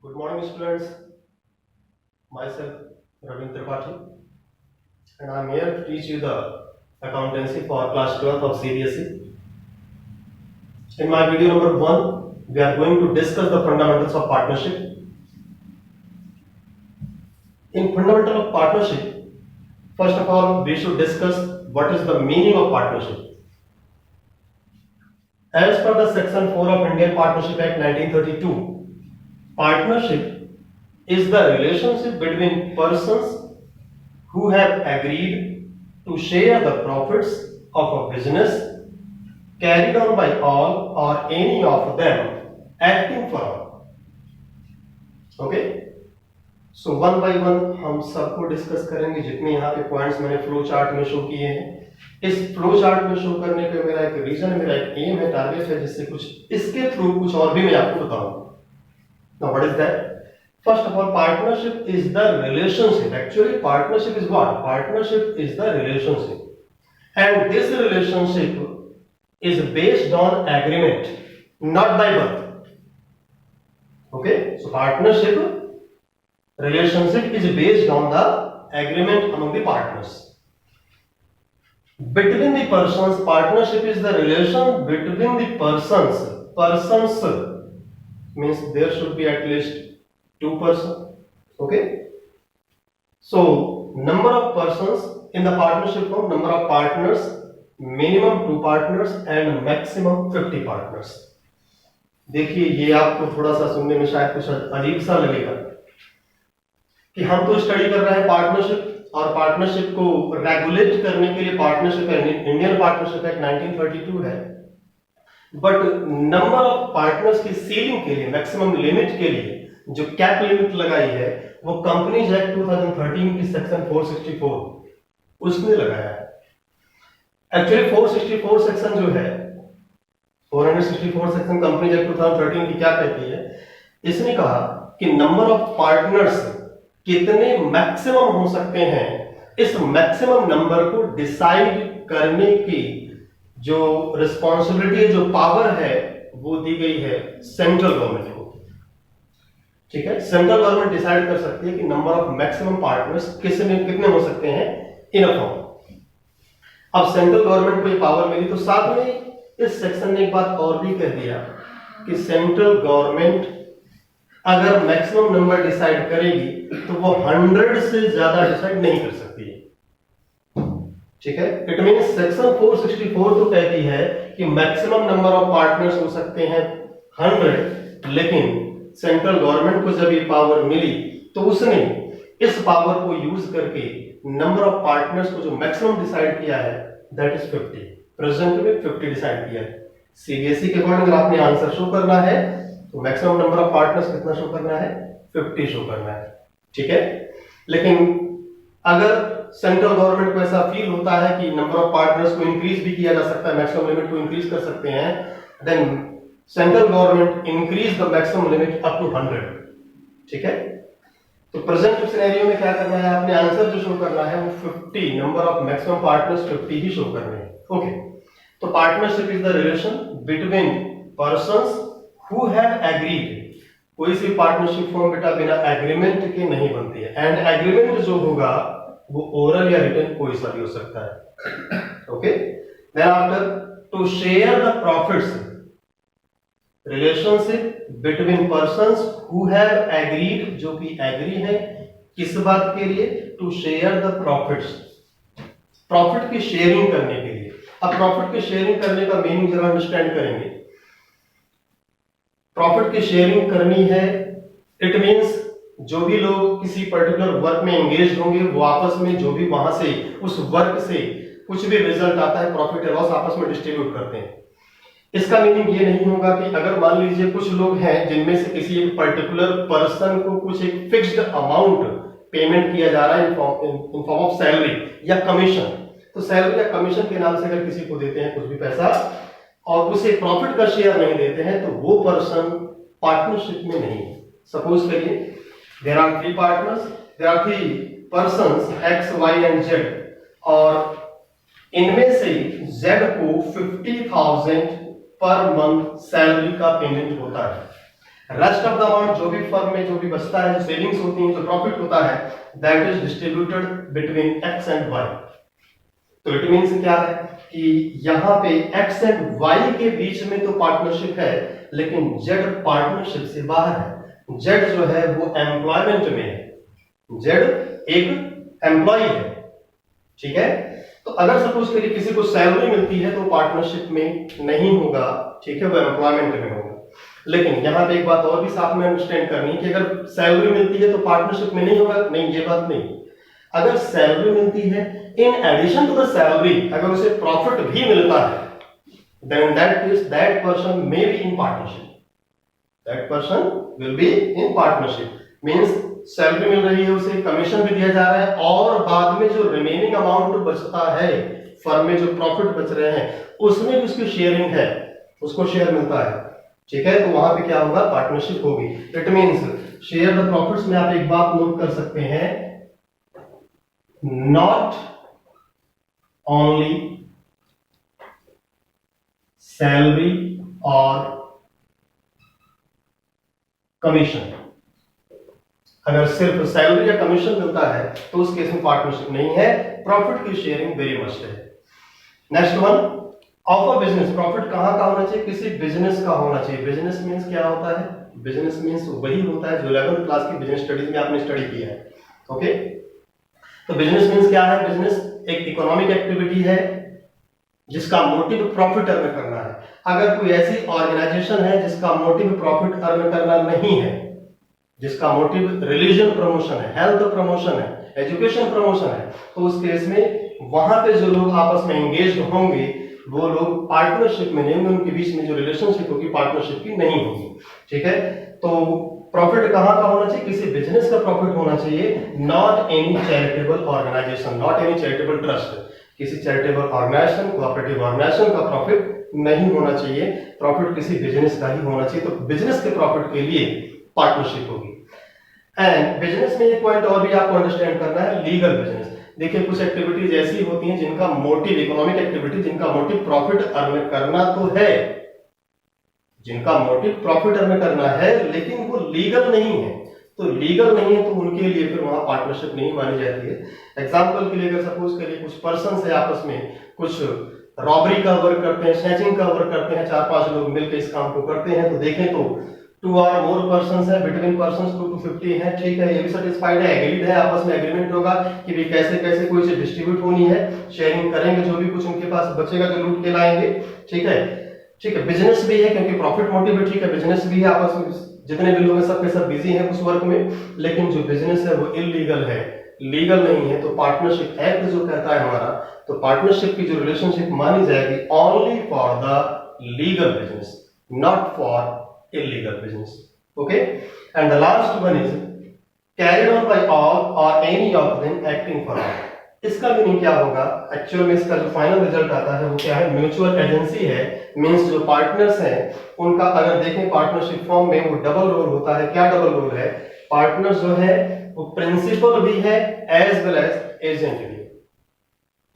Good morning, students. Myself, Ravin Tripathi, and I'm here to teach you the accountancy for class 12th of CBSE. In my video number 1, we are going to discuss the fundamentals of partnership. In fundamental of partnership, first of all, we should discuss what is the meaning of partnership. As per the Section 4 of Indian Partnership Act 1932, partnership is the relationship between persons who have agreed to share the profits of a business carried on by all or any of them acting for all. Okay? So one by one हम सबको discuss करेंगे। जितने यहाँ पे points मैंने flow chart में show किए हैं, इस फ्लो चार्ट में शो करने का मेरा एक रीजन, मेरा एक एम है, टारगेट है, जिससे कुछ इसके थ्रू कुछ और भी मैं आपको बताऊंगा। Now what is that? First of all, partnership is the relationship. Actually, partnership is what? Partnership is the relationship. And this relationship is based on agreement, not by birth. Okay? So, partnership relationship is based on the agreement among the partners. Between the persons, partnership is the relation between the persons. Persons means there should be at least two persons. Okay, so number of persons in the partnership form, number of partners, minimum 2 partners and maximum 50 partners. देखिए, ये आपको थोड़ा सा सुनने में शायद कुछ अजीब सा लगेगा कि हम तो स्टडी कर रहे हैं पार्टनरशिप, और पार्टनरशिप को रेगुलेट करने के लिए पार्टनरशिप इंडियन पार्टनरशिप एक्ट 1932 है, बट नंबर ऑफ पार्टनर्स की सीलिंग के लिए, मैक्सिमम लिमिट के लिए जो कैप लिमिट लगाई है वो कंपनीज एक्ट 2013 की सेक्शन 464 उसने लगाया है। एक्चुअली 464 सेक्शन जो है, 464 सेक्शन कंपनीज एक्ट 2013 की क्या कहती है? इसने कहा कि नंबर ऑफ पार्टनर्स कितने मैक्सिमम हो सकते हैं, इस मैक्सिमम नंबर को डिसाइड करने की जो रिस्पॉन्सिबिलिटी है, जो पावर है, वो दी गई है सेंट्रल गवर्नमेंट को। ठीक है, सेंट्रल गवर्नमेंट डिसाइड कर सकती है कि नंबर ऑफ मैक्सिमम पार्टनर्स कितने हो सकते हैं इन अ फॉर्म। अब सेंट्रल गवर्नमेंट को ये पावर मिली, तो साथ में इस सेक्शन ने एक बात और भी कह दिया कि सेंट्रल गवर्नमेंट अगर मैक्सिमम नंबर डिसाइड करेगी तो वो 100 से ज्यादा डिसाइड नहीं कर सकती है। ठीक है, इट मींस सेक्शन 464 तो कहती है कि मैक्सिमम नंबर ऑफ पार्टनर्स हो सकते हैं 100, लेकिन सेंट्रल गवर्नमेंट को जब ये पावर मिली तो उसने इस पावर को यूज करके नंबर ऑफ पार्टनर्स को जो मैक्सिमम डिसाइड किया है दैट इज 50। प्रेजेंट में 50 डिसाइड किया है। सीबीएसई के अकॉर्डिंग अगर आपने आंसर शो करना है तो मैक्सिमम नंबर ऑफ पार्टनर्स कितना शो करना है? 50 शो करना है। ठीक है, लेकिन अगर सेंट्रल गवर्नमेंट को ऐसा फील होता है कि नंबर ऑफ पार्टनर्स को इंक्रीज भी किया जा सकता है, मैक्सिमम लिमिट को इंक्रीज कर सकते हैं, then central government increase the maximum limit up to 100। ठीक है, तो प्रेजेंट सिनेरियो में क्या करना है? आपने आंसर जो शो करना है वो 50, number of maximum partners 50 he show करने हैं। ओके, तो partnership is the relation between persons who have agreed. कोई सी पार्टनरशिप फॉर्म बेटा बिना एग्रीमेंट के नहीं बनती है, एंड एग्रीमेंट जो होगा वो ओरल या रिटन कोई सा भी हो सकता है। Okay, then after to share the profits, relationship between persons who have agreed, जो कि एग्री है किस बात के लिए? To share the profits, profit की शेयरिंग करने के लिए। अब प्रॉफिट की शेयरिंग करने का मीनिंग जरा अंडरस्टैंड करेंगे। प्रॉफिट की शेयरिंग करनी है, इट मींस जो भी लोग किसी पर्टिकुलर वर्क में एंगेज होंगे वो आपस में जो भी वहां से उस वर्क से कुछ भी रिजल्ट आता है, प्रॉफिट या लॉस, आपस में डिस्ट्रीब्यूट करते हैं। इसका मीनिंग ये नहीं होगा कि अगर मान लीजिए कुछ लोग हैं जिनमें से किसी एक पर्टिकुलर पर्सन को कुछ एक फिक्स्ड अमाउंट पेमेंट किया जा रहा है इन फॉर्म ऑफ सैलरी या कमीशन, तो सैलरी या कमीशन के नाम से अगर किसी को देते हैं कुछ भी पैसा और उसे प्रॉफिट का शेयर नहीं देते हैं, तो वो पर्सन पार्टनरशिप में नहीं है। सपोज करिए there are 3 partners, there are 3 persons X, Y and Z, और इनमें से Z को 50,000 पर मंथ सैलरी का पेमेंट होता है, रेस्ट ऑफ द अमाउंट जो भी फर्म में जो भी बचता है, जो सेविंग्स होती हैं, जो प्रॉफिट होता है, that is distributed between X and Y. तो इट मीन्स क्या है कि यहाँ पे एक्स एंड वाई के बीच में तो पार्टनरशिप है, लेकिन जेड पार्टनरशिप से बाहर है। जेड जो है वो एम्प्लॉयमेंट में है, जेड एक एम्प्लॉय है, ठीक है। तो अगर सपोज करिए किसी को सैलरी मिलती है तो पार्टनरशिप में नहीं होगा, ठीक है, वो एम्प्लॉयमेंट में होगा। लेकिन यहाँ पे एक बात और भी साथ में अंडरस्टैंड करनी कि अगर सैलरी मिलती है तो पार्टनरशिप में नहीं होगा, नहीं, ये बात नहीं। अगर सैलरी मिलती है in addition to the salary, अगर उसे प्रॉफिट भी मिलता है, then that person may be in partnership, that person will be in partnership. Means salary मिल रही है, उसे कमीशन भी दिया जा रहा है, और बाद में जो रिमेनिंग अमाउंट बचता है, फर्म में जो प्रॉफिट बच रहे हैं, उसमें भी उसकी शेयरिंग है, उसको शेयर मिलता है, ठीक है। तो वहां पे क्या होगा, पार्टनरशिप होगी। It means share the profits में आप एक बात नोट कर सकते हैं, नॉट ओनली सैलरी और कमीशन। अगर सिर्फ सैलरी या कमीशन मिलता है तो उस केस में पार्टनरशिप नहीं है, प्रॉफिट की शेयरिंग वेरी मस्ट है। Next one, of a business, profit कहां का होना चाहिए, किसी बिजनेस का होना चाहिए। बिजनेस मींस क्या होता है, बिजनेस मींस वही होता है जो 11th क्लास की बिजनेस स्टडीज में आपने स्टडी किया है, ओके। तो बिजनेस मींस क्या है, बिजनेस एक इकोनॉमिक एक्टिविटी है जिसका मोटिव प्रॉफिट अर्न करना है। अगर कोई ऐसी ऑर्गेनाइजेशन है जिसका मोटिव प्रॉफिट अर्न करना नहीं है, जिसका मोटिव रिलीजन प्रमोशन है, हेल्थ प्रमोशन है, एजुकेशन प्रमोशन है, तो उस केस में वहां पे जो लोग आपस में एंगेज होंगे वो लोग पार्टनरशिप में नहीं होंगे, उनके बीच में जो रिलेशनशिप होगी पार्टनरशिप की नहीं होगी, ठीक है। तो प्रॉफिट कहां का होना चाहिए, किसी बिजनेस का प्रॉफिट होना चाहिए, not any charitable organisation, not any charitable trust, किसी चैरिटेबल ऑर्गेनाइजेशन, कोऑपरेटिव ऑर्गेनाइजेशन का प्रॉफिट नहीं होना चाहिए, प्रॉफिट किसी बिजनेस का ही होना चाहिए। तो बिजनेस के प्रॉफिट के लिए पार्टनरशिप होगी। एंड बिजनेस में एक पॉइंट और भी आपको अंडरस्टैंड करना है, लीगल बिजनेस। देखिए कुछ एक्टिविटीज ऐसी होती हैं जिनका मोटिव, इकोनॉमिक एक्टिविटी जिनका मोटिव प्रॉफिट अर्न करना तो है, जिनका मोटिव प्रॉफिट अर्न करना है, लेकिन वो लीगल नहीं है। तो लीगल नहीं है तो उनके लिए फिर वहां पार्टनरशिप नहीं मानी जाती है। एग्जांपल के लिए अगर सपोज करिए कुछ पर्सन है आपस में कुछ रॉबरी का वर्क करते हैं, स्नैचिंग का वर्क करते हैं, 4-5 लोग मिलकर इस काम को करते हैं, तो देखें तो 2 और मोर पर्संस है, बिटवीन पर्संस 2 to 50 है, ठीक है, ये भी सेटिस्फाइड है, एग्रीड है, आपस में एग्रीमेंट होगा कि भी कैसे कैसे कोई चीज डिस्ट्रीब्यूट होनी है, शेयरिंग करेंगे, जो भी कुछ उनके पास बचेगा जो लूट के लाएंगे, ठीक है, ठीक है। बिजनेस भी है क्योंकि प्रॉफिट मोटिव है, ठीक है, बिजनेस भी है, आपस में जितने भी लोग हैं सब के सब बिजी हैं उस वर्क में, लेकिन जो बिजनेस है वो इलीगल है, लीगल नहीं है। तो पार्टनरशिप एक्ट जो कहता है हमारा, तो पार्टनरशिप की जो रिलेशनशिप मानी जाएगी only for the legal business, not for illegal business, okay. And the last one is carried on by all or any of them acting for all. इसका मीनिंग क्या होगा, एक्चुअल में इसका जो फाइनल रिजल्ट आता है वो क्या है, म्यूचुअल एजेंसी है, मींस जो पार्टनर्स हैं उनका अगर देखें पार्टनरशिप फॉर्म में वो डबल रोल होता है। क्या डबल रोल है, पार्टनर्स जो है वो प्रिंसिपल भी है एज वेल एज एजेंट भी।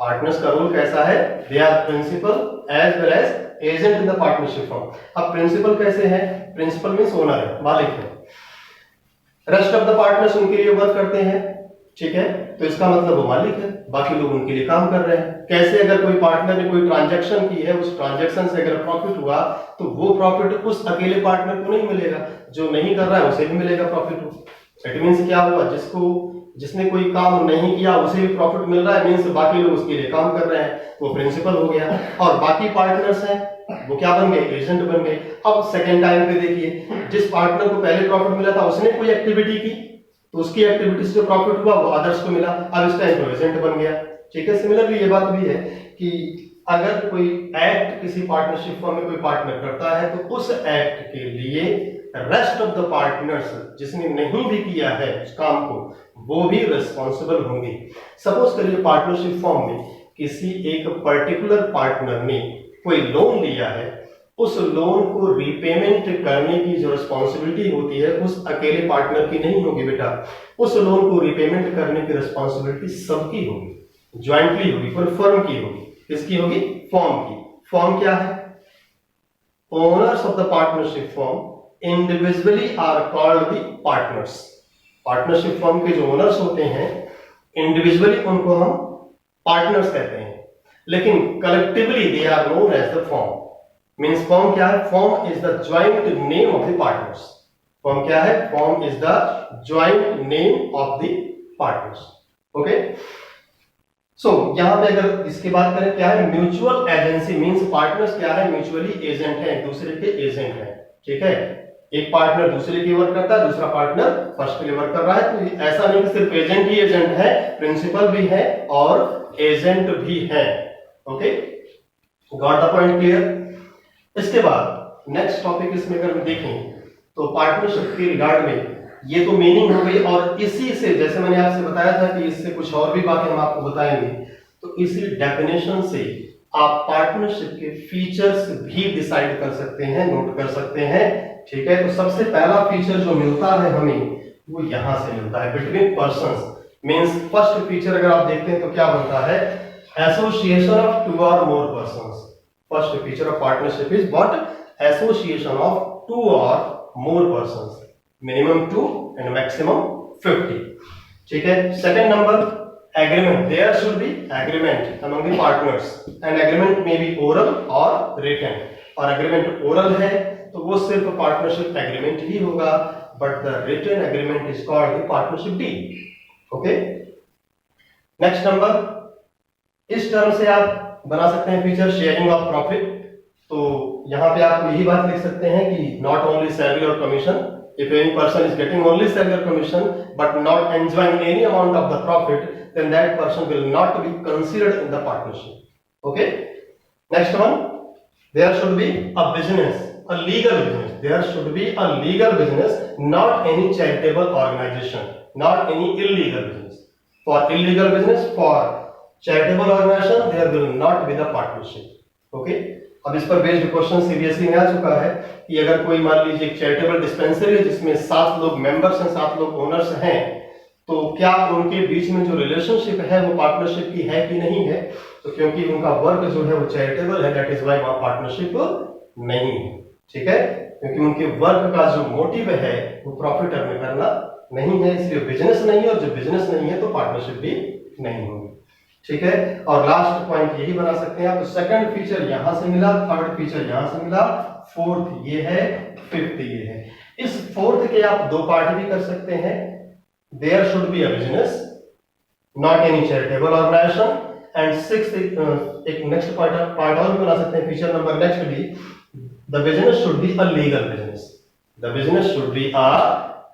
पार्टनर्स का रोल कैसा है, they are principal as well as agent in the partnership form. अब प्रिंसिपल कैसे है, प्रिंसिपल मींस ओनर है, मालिक है, रेस्ट ऑफ द पार्टनर्स उनके लिए वर्क करते हैं, ठीक है, तो इसका मतलब वो मालिक है, बाकी लोग उनके लिए काम कर रहे हैं। कैसे, अगर कोई पार्टनर ने कोई ट्रांजैक्शन की है, उस ट्रांजैक्शन से अगर प्रॉफिट हुआ तो वो प्रॉफिट उस अकेले पार्टनर को नहीं मिलेगा, जो नहीं कर रहा है उसे भी मिलेगा प्रॉफिट। इट मींस क्या हुआ, जिसने कोई काम नहीं किया उसे भी प्रॉफिट मिल रहा है, मींस बाकी लोग उसके लिए काम कर रहे हैं, वो प्रिंसिपल हो गया। और बाकी पार्टनर्स हैं वो क्या बन गए, एजेंट बन गए। अब सेकेंड टाइम पे देखिए, जिस पार्टनर को पहले प्रॉफिट मिला था उसने कोई एक्टिविटी की तो उसकी एक्टिविटी से जो प्रॉफिट हुआ वो अदर्स को मिला, अब इस टाइम पे एजेंट बन गया, ठीक है। सिमिलरली ये बात भी है कि अगर कोई एक्ट किसी पार्टनरशिप फॉर्म में कोई पार्टनर करता है तो उस एक्ट के लिए रेस्ट ऑफ द पार्टनर्स जिसने नहीं भी किया है उस काम को वो भी रिस्पॉन्सिबल होंगे। सपोज करिए पार्टनरशिप फॉर्म में किसी एक पर्टिकुलर पार्टनर ने कोई लोन लिया है, उस लोन को रीपेमेंट करने की जो रिस्पॉन्सिबिलिटी होती है उस अकेले पार्टनर की नहीं होगी बेटा, उस लोन को रीपेमेंट करने की रिस्पॉन्सिबिलिटी सबकी होगी, ज्वाइंटली होगी, पूरे फर्म की होगी। किसकी होगी, फर्म की। फर्म क्या है, owners of the partnership firm individually are called the partners. Partnership firm के जो ओनर्स होते हैं इंडिविजुअली उनको हम पार्टनर्स कहते हैं, लेकिन collectively they are known as the firm. Means firm क्या है? Firm is the joint name of the partners. Firm क्या है? Firm is the joint name of the partners. Okay, so यहां पे अगर इसकी बात करें क्या है? म्यूचुअल एजेंसी मींस पार्टनर्स क्या है? म्यूचुअली एजेंट है, एक दूसरे के एजेंट है। ठीक है, एक पार्टनर दूसरे के लिए वर्क करता है, दूसरा पार्टनर फर्स्ट के लिए वर्क कर रहा है। तो ऐसा नहीं कि सिर्फ एजेंट ही एजेंट है, प्रिंसिपल भी है और एजेंट भी है। Okay, got the point? Clear? इसके बाद नेक्स्ट टॉपिक इसमें अगर हम देखें तो पार्टनरशिप के रिगार्ड में ये तो मीनिंग हो गई, और इसी से जैसे मैंने आपसे बताया था कि इससे कुछ और भी बातें हम आपको बताएंगे, तो इसी डेफिनेशन से आप पार्टनरशिप के फीचर्स भी डिसाइड कर सकते हैं, नोट कर सकते हैं। ठीक है, तो सबसे पहला फीचर जो मिलता है हमें वो यहां से मिलता है, between persons. Means first feature अगर आप देखते हैं तो क्या बनता है? Association of 2 or more persons। First feature of partnership is what? Association of 2 or more persons, minimum 2 and maximum 50। ठीक है, second number agreement. There should be agreement among the partners, and agreement may be oral और written. और agreement oral है तो वो सिर्फ partnership agreement ही होगा, but the written agreement is called the partnership deed. Okay, next number, इस term से आप बना सकते हैं फीचर शेयरिंग ऑफ प्रॉफिट। तो यहां पे आप यही बात लिख सकते हैं कि नॉट ओनली सैलरी और commission, if any person is getting only salary or commission but not enjoying any amount of the profit, then that person will not be considered in the partnership. Okay, next one, there should be a business, a legal business. There should be a legal business, not any charitable organization, not any illegal business. For illegal business, for charitable organization, there will not be the partnership. Okay, अब इस पर based question CBSE में आ चुका है कि अगर कोई मान लीजिए एक चैरिटेबल डिस्पेंसरी है जिसमें 7 लोग मेंबर्स हैं, 7 लोग ओनर्स हैं, तो क्या उनके बीच में जो रिलेशनशिप है वो पार्टनरशिप की है कि नहीं है? तो क्योंकि उनका वर्क जो है वो चैरिटेबल है, दैट इज व्हाई वहां पार्टनरशिप नहीं है। ठीक है, क्योंकि उनके वर्क का जो मोटिव है वो प्रॉफिट अर्न करना नहीं है, इसलिए बिजनेस नहीं है, और जब बिजनेस नहीं है तो पार्टनरशिप भी नहीं होगी। ठीक है, और लास्ट पॉइंट यही बना सकते हैं आप। तो सेकंड फीचर यहां से मिला, थर्ड फीचर यहां से मिला, फोर्थ ये है, फिफ्थ ये है। इस फोर्थ के आप 2 पार्ट भी कर सकते हैं। There should be a business, not any charitable organisation, and sixth एक नेक्स्ट पार्ट और भी बना सकते हैं, फीचर नंबर नेक्स्ट भी, the business should be a legal business. The business should be a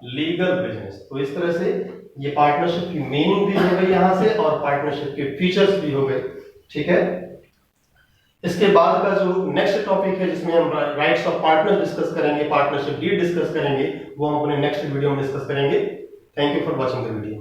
legal business. तो इस तरह से ये पार्टनरशिप की मीनिंग भी हो गई यहां से, और पार्टनरशिप के फीचर्स भी हो गए। ठीक है, इसके बाद का जो नेक्स्ट टॉपिक है जिसमें हम राइट्स ऑफ पार्टनर डिस्कस करेंगे, पार्टनरशिप डीड डिस्कस करेंगे, वो हम अपने नेक्स्ट वीडियो में डिस्कस करेंगे। Thank you for watching the video.